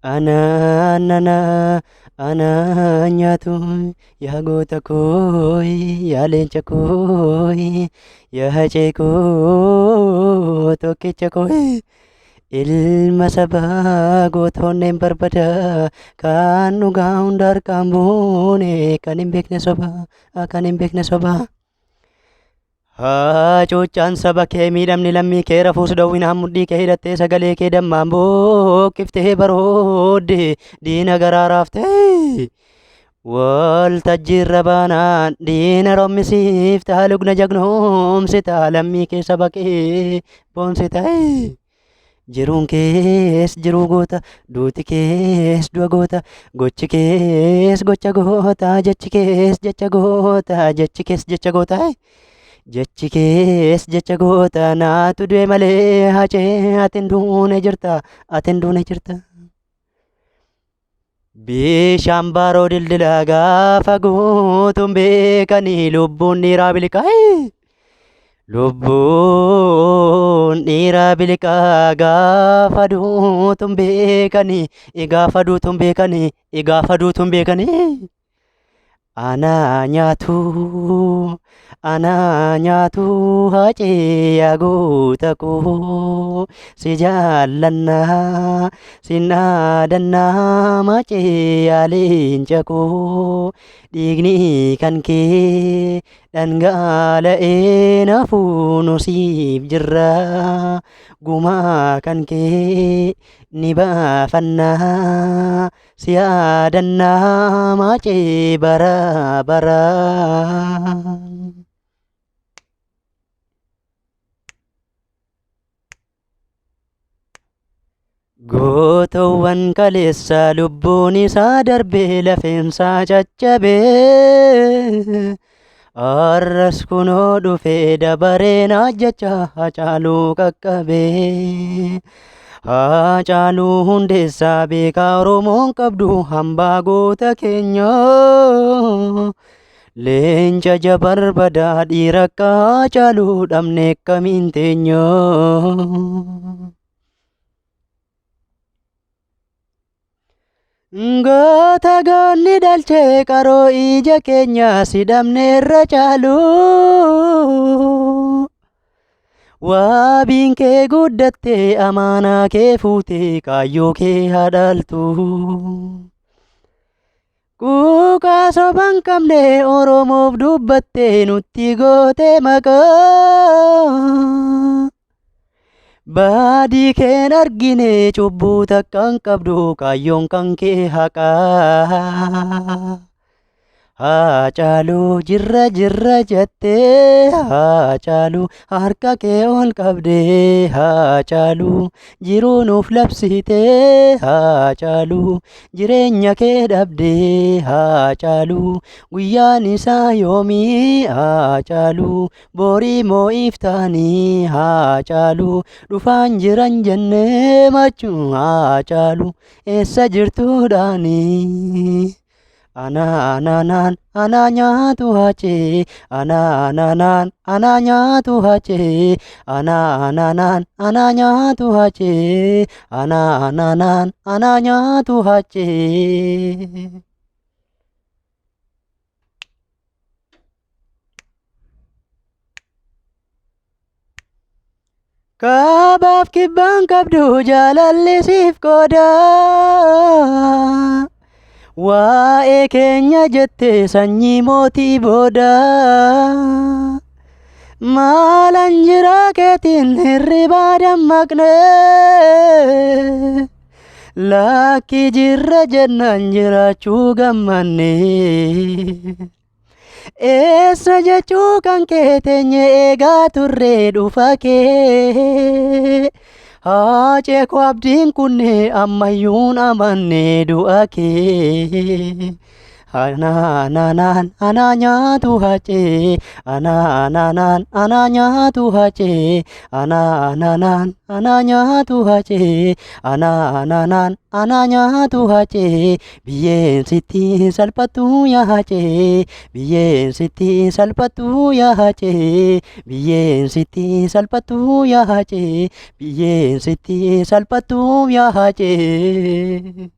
Ananana ananyatu ya goota koo ya leenca koo ya hacee koo tokkicha koo ilma sabaa gootoonneen barbada kan dhugaa hunda harkaan buune kan hin beekne soba. Hacuuccaan saba kee miidhamni lammii kee rafuus dhowwinaan mudhii kee hidhattee sagalee kee dammaan booqiftee baroodde diina garaa raaftee waltajjiirra baanaan diina rommisiiftaa lugna jagnoomsita lammii kee saba kee boonsita. Jiruun kees jiruu goota duuti kees du'a goota gochi kees gocha goota jechi kees jecha goota jechi kees jecha goota. Jechi kees jecha goota naatu du'e malee hacee atin duune jirta atin duune jirta. Bishaan baaroo dildilaa gaafa guutuun beekanii lubbuun dhiiraa biliqaa. Lubbuun dhiiraa biliqaa gaafa duutuun beekanii gaafa duutuun beekanii gaafa duutuun beekanii. Ana nyaatu hacee yaa goota koo si jaallannaa sin dhaadannaa macee yaa leenca koo dhiigni kan kee dhangala'ee nafuunu siif jirra gumaa kan kee ni baafannaa si yaadannaa macee bara bara. Gootawwan kaleessa lubbuun isaa darbee lafeensaa caccabee arras kunoo dhufee dabareen ajjacha hacaaluu qaqqabee. Hacaaluu hundeessaa beekaa Oromoon qabdu hambaa goota keenya leenca jabarbadaa dhiira akka hacaaluu dhabne akkamiin teenya. Goota goonni dhalchee qaroo ija keenya si dhabne irra caalu. Waabiin kee guddattee amaanaa kee fuutee kaayyoo kee haadhaltu. Kuukaa soban qabne Oromoof dubbattee nutti gootee maqaa. Baadii keen argine cubbuu takkaan qabdu kaayyoon kan kee haqaa. Hacaaluu jirra jirra jettee hacaaluu harka kee ol qabdee hacaaluu jiruu nuuf labsitee hacaaluu jireenya kee dhabdee hacaaluu guyyaan isaa yoomii hacaaluu borii moo iftaanii hacaaluu dhufaan jiran jennee machuu hacaaluu eessa jirtuudhaanii. Ana nyaatu hacee ana nyaatu hacee ana nyaatu hacee ana nyaatu hacee. Kaabaaf kibbaan qabdu jaalalli siif qooda. Waa'ee keenya jettee sanyii mootii booda. Maalan jira keetiin hirribaa dammaqne. Lakki jirra jennaan jiraachuu gammanne. Eessa jechuu kan kee teenye eegaa turree dhufa kee. Hacee koo abdiin kunne ammayyuun amanne du'a kee. Anaanaan anaa nyaatu haacee anaanaan anaa nyaatu haacee anaanaan anaa nyaatu haacee anaanaan anaa nyaatu haacee biyyeen sitti salphattuu yaa haacee biyyeen sitti salphattuu yaa haacee biyyeen sitti salphattuu yaa haacee biyyeen sitti salphattuu yaa haacee.